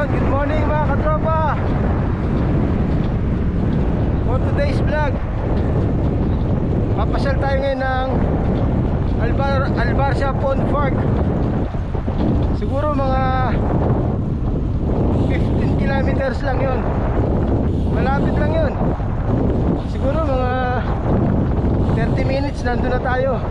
Ayun, good morning mga katropa. For today's vlog, papasyal tayo ngayon ng Albarcia Pond Park. Siguro mga 15 kilometers lang yun. Malapit lang yun. Siguro mga 30 minutes nandun na tayo.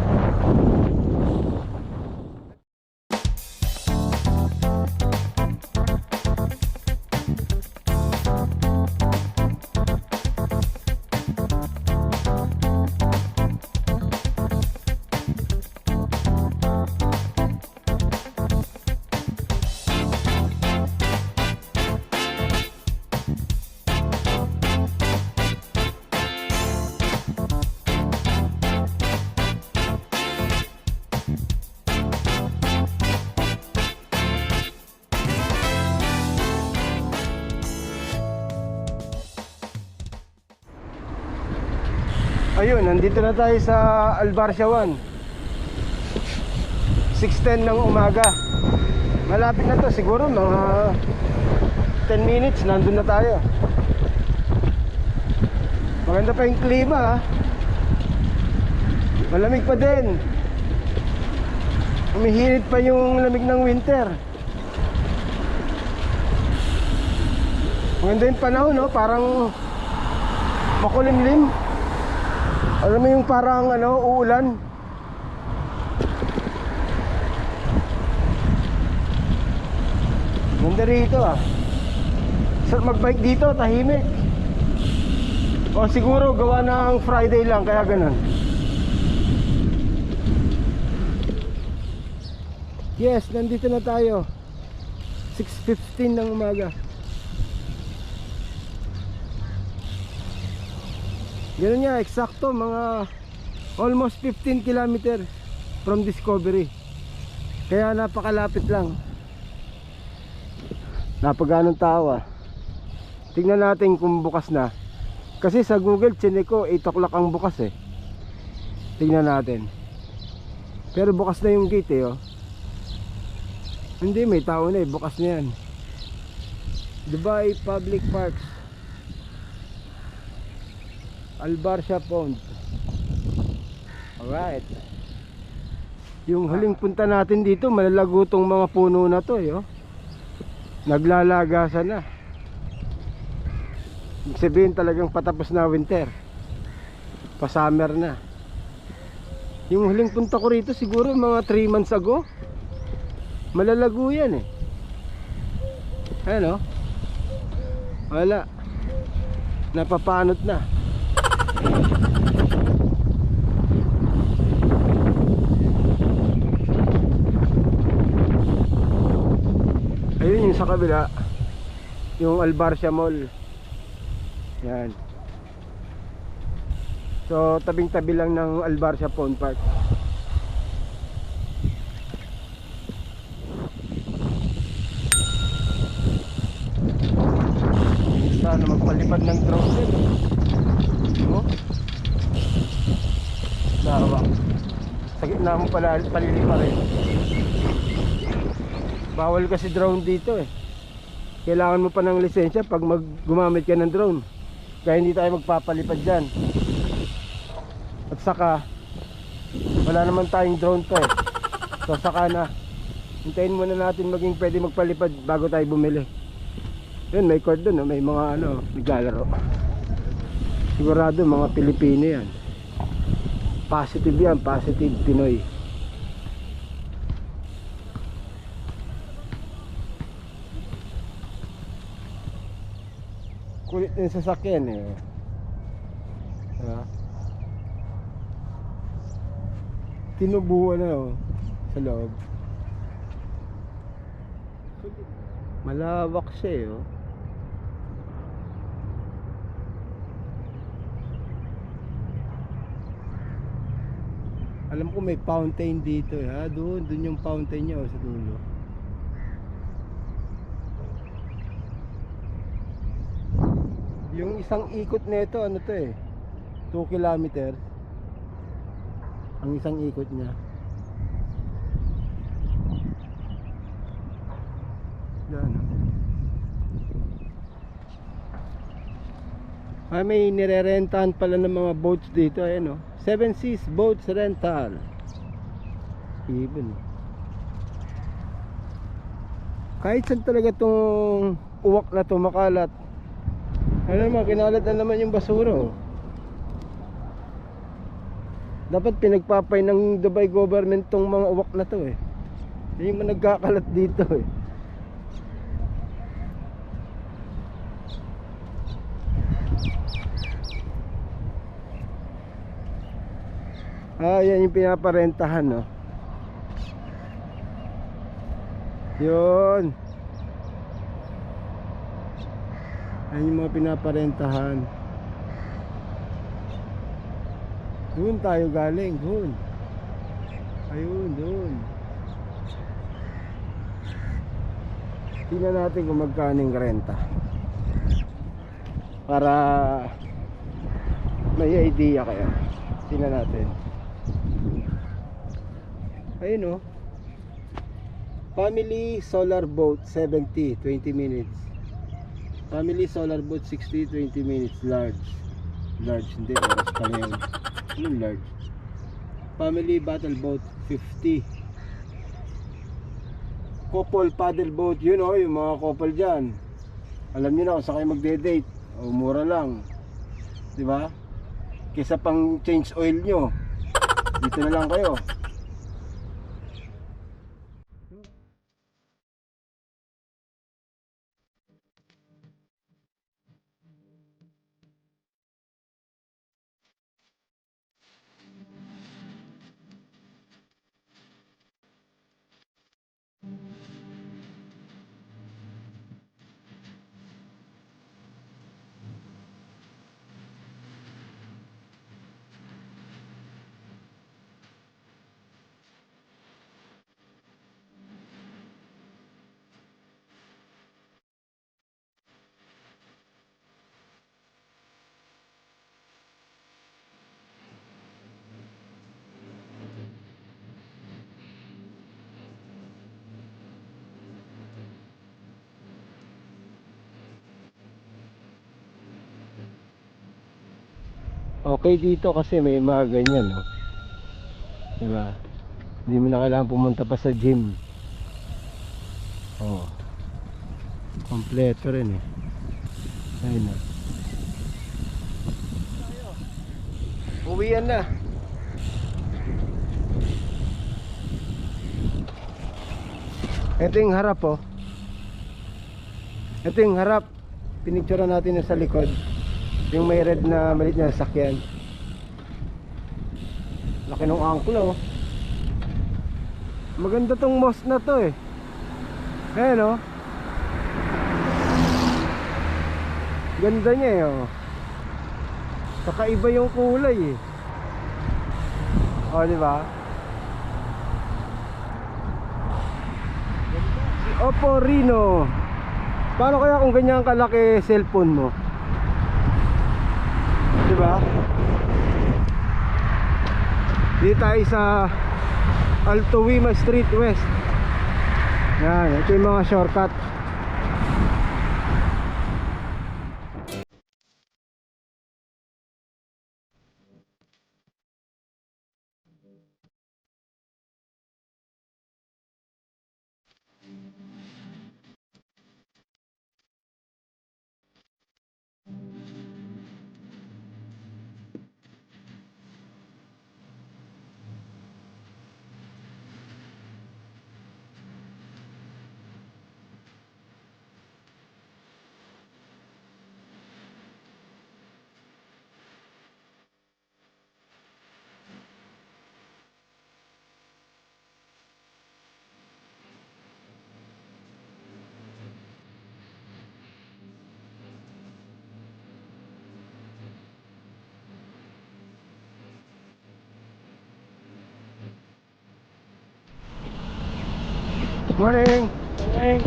Ayun, nandito na tayo sa Albarcia 1. 6:10 ng umaga. Malapit na to, siguro mga 10 minutes nandun na tayo. Maganda pa yung klima ha. Malamig pa din. Umihinit pa yung lamig ng winter. Maganda yung panahon no, parang makulimlim. Alam mo yung parang uulan. Ganda rito ah. Sarap magbike dito, tahimik. O siguro gawa ng Friday lang, kaya ganun. Yes, nandito na tayo. 6:15 ng umaga. Ganun nga, eksakto, mga almost 15 km from Discovery. Kaya napakalapit lang. Napaganong tao ah. Tingnan natin kung bukas na. Kasi sa Google, chinek ko 8 o'clock ang bukas eh. Tingnan natin. Pero bukas na yung gate eh oh. Hindi, may tao na eh, bukas na yan. Dubai Public Parks, Albarcia Pond. Alright. Yung huling punta natin dito, malalago tong mga puno na to oh. Naglalagasan na. Ibig sabihin talagang patapos na winter. Pa-summer na. Yung huling punta ko rito siguro mga 3 months ago. Malalago yan eh. Ayan oh. Wala. Napapanot na. Ayun yung sa kabila, yung Albarcia Mall. Yan. So tabing-tabi lang ng Albarcia Pond Park. Sana magpalipad ng drone din oh. Dawa. Sa gitna mo pala palilipa rin. Bawal kasi drone dito eh. Kailangan mo pa ng lisensya pag gumamit ka ng drone. Kaya hindi tayo magpapalipad dyan. At saka wala naman tayong drone to eh. So saka na, hintayin muna natin maging pwede magpalipad bago tayo bumili. Yun, may court dun, may mga naglalaro. Sigurado mga Pilipino yan. Positive yan, positive Pinoy. Kulit yung sasakyan eh. Tinubuan na sa loob. Malawak siya oh. Alam ko may fountain dito eh ha. Doon yung fountain niya sa dulo. Yung isang ikot nito ano to eh, 2 kilometers ang isang ikot niya. Yan. May nirerentahan pala ng mga boats dito. Ayan, oh. Seven Seas Boats Rental. Even. Kahit saan talaga tong uwak na to makalat. Ano naman, kinalat na naman yung basura, oh. Dapat pinagpapay ng Dubai government tong mga uwak na to, eh. Hindi mo nagkakalat dito, eh. Yan yung pinaparentahan, no. Yun. Yan yung mga pinaparentahan. Doon tayo galing, doon. Ayun, doon. Tingnan natin kung magkano yung renta, para may idea kayo. Tingnan natin. Ayun, oh. Family solar boat 70, 20 minutes. Family solar boat 60, 20 minutes. Large. Large, hindi, oras pa na yun. Yung large. Family battle boat 50. Couple paddle boat, yun, oh, yung mga couple dyan. Alam nyo na kung saan kayo magde-date. O, mura lang, diba? Kesa pang change oil nyo, dito na lang kayo. Okay dito kasi may mga ganyan, no? Diba? Hindi mo na kailangan pumunta pa sa gym. Oh. Kompleto rin, eh. Ayun na. Uwian na. Ito yung harap, oh. Ito yung harap. Pinicturean natin yung sa likod. Yung may red na malit na sasakyan. Laki ng angklo, oh. Maganda tong mosque na to, eh. Ayan, oh. Ganda niya, eh, oh. Kakaiba yung kulay, eh. Oh, diba? Si Oppo Reno. Paano kaya kung ganyan kalaki cellphone mo? Diba? Dito tayo sa Alto Wima Street West. Yan, ito yung mga shortcut. Morning. Morning.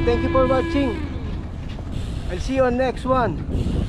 Thank you for watching. I'll see you on next one.